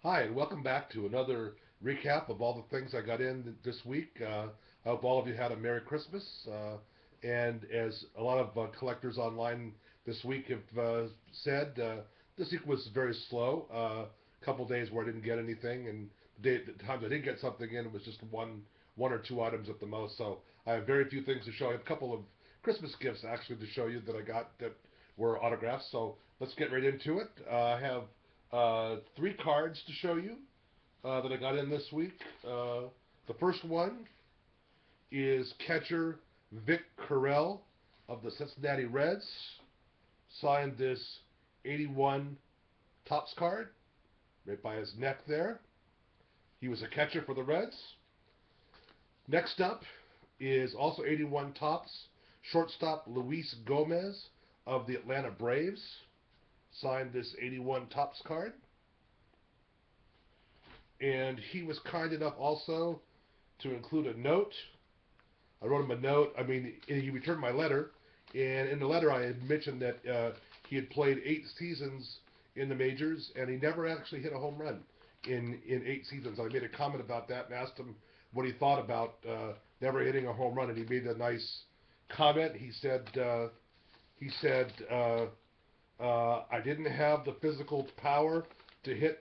Hi, and welcome back to another recap of all the things I got in this week. I hope all of you had a Merry Christmas. And as a lot of collectors online this week have said, this week was very slow. A couple days where I didn't get anything, and the times I did get something in, it was just one or two items at the most. So I have very few things to show. I have a couple of Christmas gifts actually to show you that I got that were autographs. So let's get right into it. I have three cards to show you that I got in this week. The first one is catcher Vic Carell of the Cincinnati Reds. Signed this 81 Topps card right by his neck there. He was a catcher for the Reds. Next up is also 81 Topps shortstop Luis Gomez of the Atlanta Braves. Signed this 81 Topps card. And he was kind enough also to include a note. I wrote him a note. I mean, he returned my letter, and in the letter I had mentioned that he had played 8 seasons in the majors, and he never actually hit a home run in 8 seasons. I made a comment about that and asked him what he thought about never hitting a home run, and he made a nice comment. He said, I didn't have the physical power to hit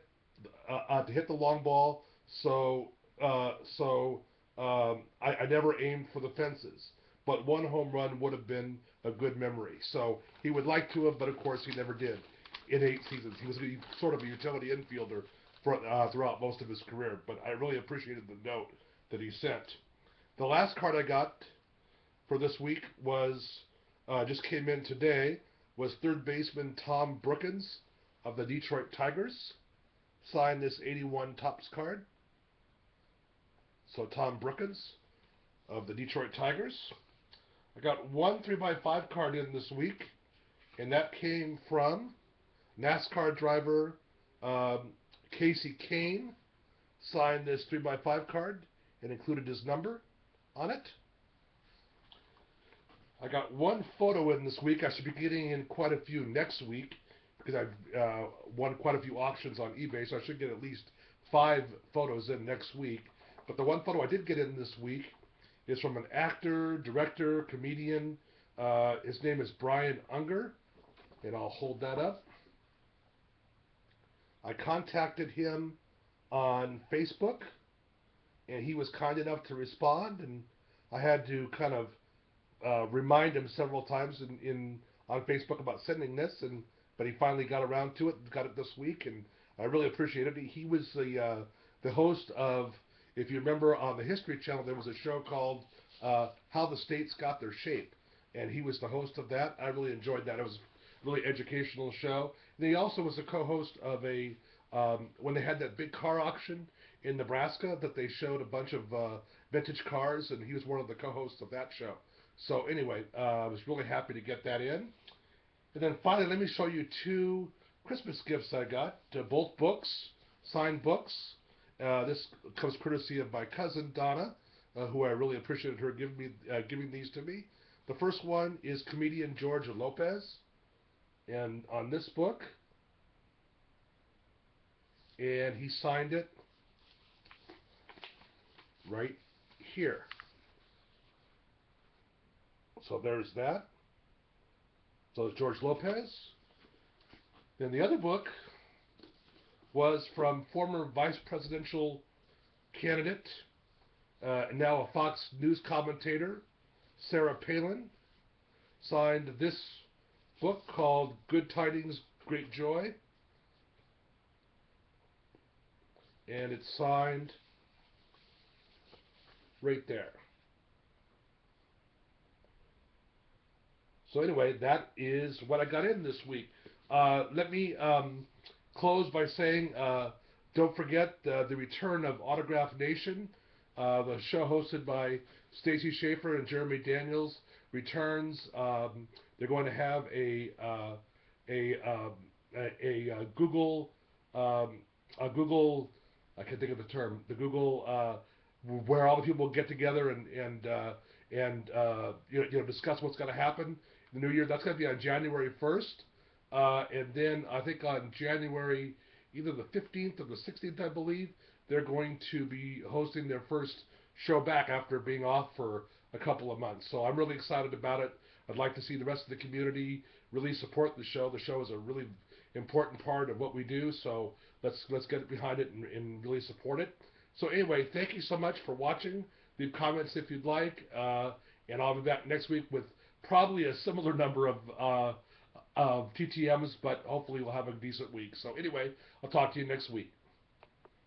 the long ball, so I never aimed for the fences. But one home run would have been a good memory. So he would like to have, but of course he never did in 8 seasons. He was sort of a utility infielder throughout most of his career. But I really appreciated the note that he sent. The last card I got for this week just came in today, was third baseman Tom Brookens of the Detroit Tigers. Signed this 81 Topps card. So Tom Brookens of the Detroit Tigers. I got one 3x5 card in this week, and that came from NASCAR driver Casey Kane. Signed this 3x5 card and included his number on it. I got one photo in this week. I should be getting in quite a few next week because I've won quite a few auctions on eBay, so I should get at least 5 photos in next week. But the one photo I did get in this week is from an actor, director, comedian. His name is Brian Unger, and I'll hold that up. I contacted him on Facebook, and he was kind enough to respond, and I had to kind of remind him several times on Facebook about sending this, but he finally got around to it, got it this week, and I really appreciate it. He was the host of, if you remember on the History Channel, there was a show called How the States Got Their Shape, and he was the host of that. I really enjoyed that. It was a really educational show. And he also was a co-host of when they had that big car auction in Nebraska that they showed a bunch of vintage cars, and he was one of the co-hosts of that show. So anyway, I was really happy to get that in. And then finally, let me show you 2 Christmas gifts I got. Both books, signed books. This comes courtesy of my cousin Donna, who I really appreciated her giving these to me. The first one is comedian George Lopez, and on this book, and he signed it right here. So there's that. So it's George Lopez. Then the other book was from former vice presidential candidate, now a Fox News commentator, Sarah Palin. Signed this book called Good Tidings, Great Joy. And it's signed right there. So anyway, that is what I got in this week. Let me close by saying, don't forget the return of Autograph Nation, the show hosted by Stacey Schaefer and Jeremy Daniels returns. They're going to have a Google I can't think of the term, the Google where all the people get together and discuss what's going to happen the new year. That's going to be on January 1st. And then I think on January either the 15th or the 16th, I believe. They're going to be hosting their first show back after being off for a couple of months. So I'm really excited about it. I'd like to see the rest of the community really support the show. The show is a really important part of what we do, so let's get behind it and really support it. So anyway, thank you so much for watching. Leave comments if you'd like, and I'll be back next week with probably a similar number of TTMs, but hopefully we'll have a decent week. So anyway, I'll talk to you next week.